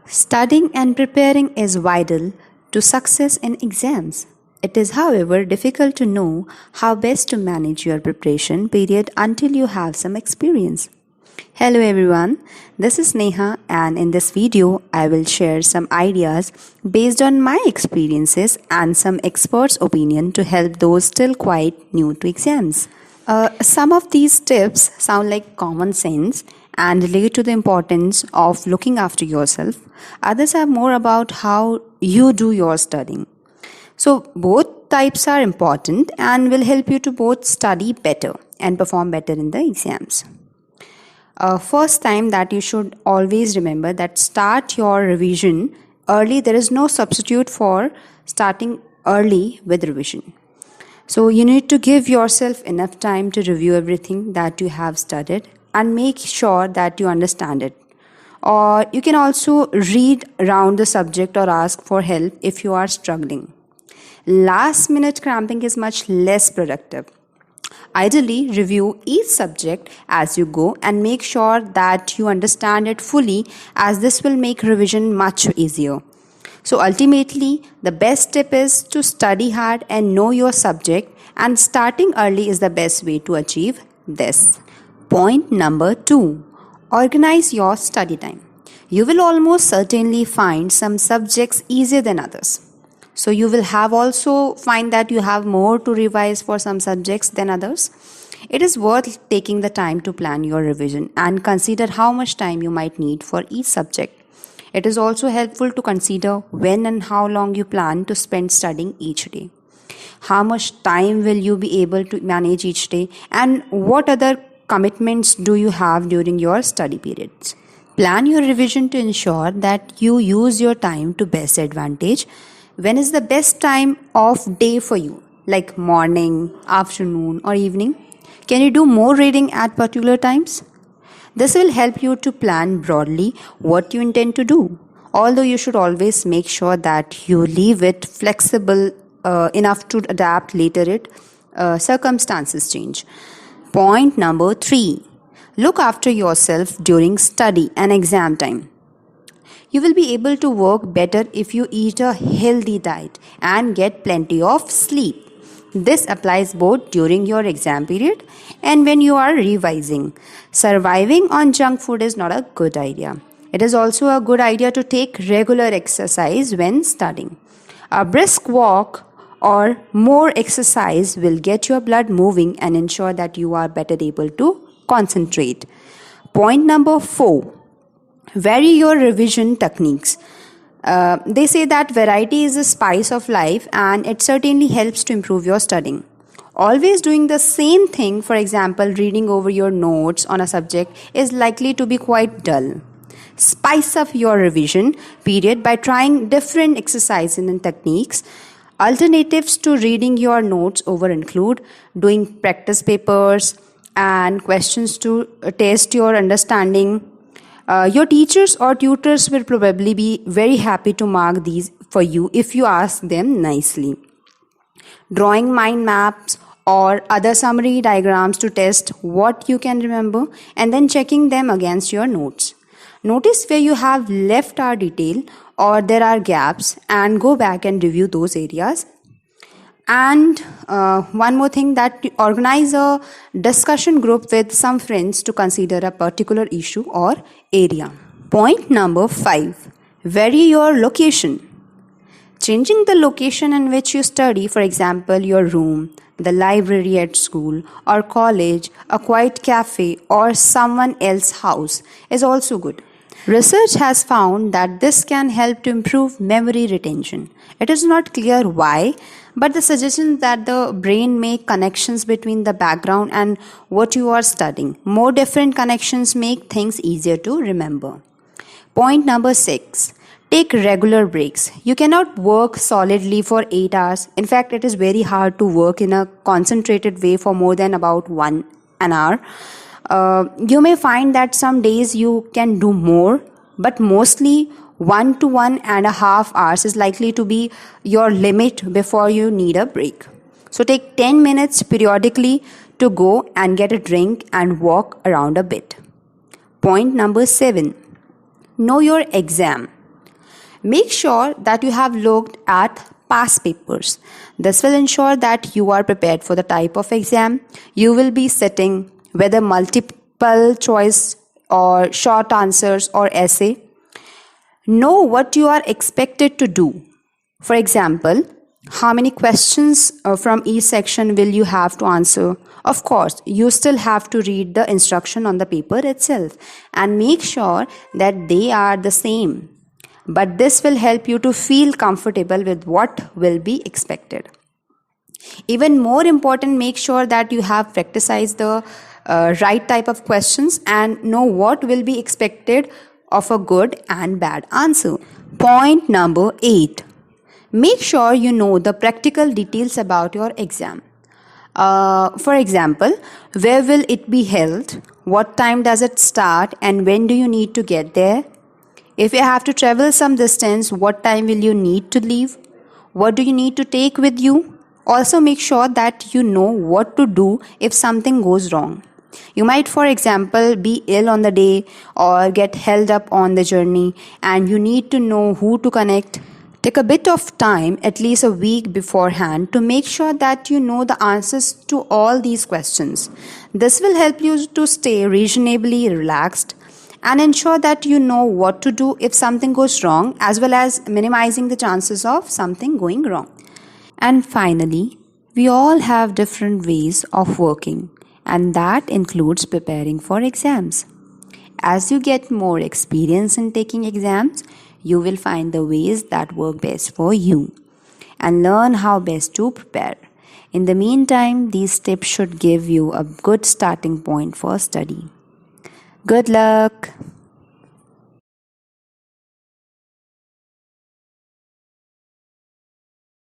Studying and preparing is vital to success in exams. It is, however, difficult to know how best to manage your preparation period until you have some experience. Hello everyone, this is Neha, and in this video I will share some ideas based on my experiences and some experts' opinion to help those still quite new to exams. Some of these tips sound like common sense and relate to the importance of looking after yourself. Others are more about how you do your studying. So, both types are important and will help you to both study better and perform better in the exams. First time that you should always remember that start your revision early. There is no substitute for starting early with revision. So you need to give yourself enough time to review everything that you have studied and make sure that you understand it. Or you can also read around the subject or ask for help if you are struggling. Last minute cramping is much less productive. Ideally, review each subject as you go and make sure that you understand it fully, as this will make revision much easier. So ultimately, the best tip is to study hard and know your subject, and starting early is the best way to achieve this. Point number 2. Organize your study time. You will almost certainly find some subjects easier than others. So you will have also find that you have more to revise for some subjects than others. It is worth taking the time to plan your revision and consider how much time you might need for each subject. It is also helpful to consider when and how long you plan to spend studying each day. How much time will you be able to manage each day, and what other commitments do you have during your study periods? Plan your revision to ensure that you use your time to best advantage. When is the best time of day for you, like morning, afternoon, or evening? Can you do more reading at particular times? This will help you to plan broadly what you intend to do, although you should always make sure that you leave it flexible enough to adapt later if circumstances change. Point number 3. Look after yourself during study and exam time. You will be able to work better if you eat a healthy diet and get plenty of sleep. This applies both during your exam period and when you are revising. Surviving on junk food is not a good idea. It is also a good idea to take regular exercise when studying. A brisk walk or more exercise will get your blood moving and ensure that you are better able to concentrate. Point number 4. Vary your revision techniques. They say that variety is the spice of life, and it certainly helps to improve your studying. Always doing the same thing, for example, reading over your notes on a subject, is likely to be quite dull. Spice up your revision period by trying different exercises and techniques. Alternatives to reading your notes over include doing practice papers and questions to test your understanding. Your teachers or tutors will probably be very happy to mark these for you if you ask them nicely. Drawing mind maps or other summary diagrams to test what you can remember, and then checking them against your notes. Notice where you have left out detail or there are gaps, and go back and review those areas. And one more thing, that organize a discussion group with some friends to consider a particular issue or area. Point number 5. Vary your location. Changing the location in which you study, for example, your room, the library at school or college, a quiet cafe, or someone else's house, is also good. Research has found that this can help to improve memory retention. It is not clear why, but the suggestion that the brain make connections between the background and what you are studying. More different connections make things easier to remember. Point number 6. Take regular breaks. You cannot work solidly for 8 hours. In fact, it is very hard to work in a concentrated way for more than about an hour. You may find that some days you can do more, but mostly 1 to 1.5 hours is likely to be your limit before you need a break. So take 10 minutes periodically to go and get a drink and walk around a bit. Point number 7. Know your exam. Make sure that you have looked at past papers. This will ensure that you are prepared for the type of exam you will be sitting, whether multiple choice or short answers or essay. Know what you are expected to do. For example, how many questions from each section will you have to answer? Of course, you still have to read the instruction on the paper itself and make sure that they are the same. But this will help you to feel comfortable with what will be expected. Even more important, make sure that you have practiced the right type of questions and know what will be expected of a good and bad answer. Point number 8. Make sure you know the practical details about your exam. For example, where will it be held? What time does it start and when do you need to get there? If you have to travel some distance, what time will you need to leave? What do you need to take with you? Also, make sure that you know what to do if something goes wrong. You might, for example, be ill on the day or get held up on the journey, and you need to know who to connect. Take a bit of time, at least a week beforehand, to make sure that you know the answers to all these questions. This will help you to stay reasonably relaxed and ensure that you know what to do if something goes wrong, as well as minimizing the chances of something going wrong. And finally, we all have different ways of working, and that includes preparing for exams. As you get more experience in taking exams, you will find the ways that work best for you and learn how best to prepare. In the meantime, these tips should give you a good starting point for study. Good luck!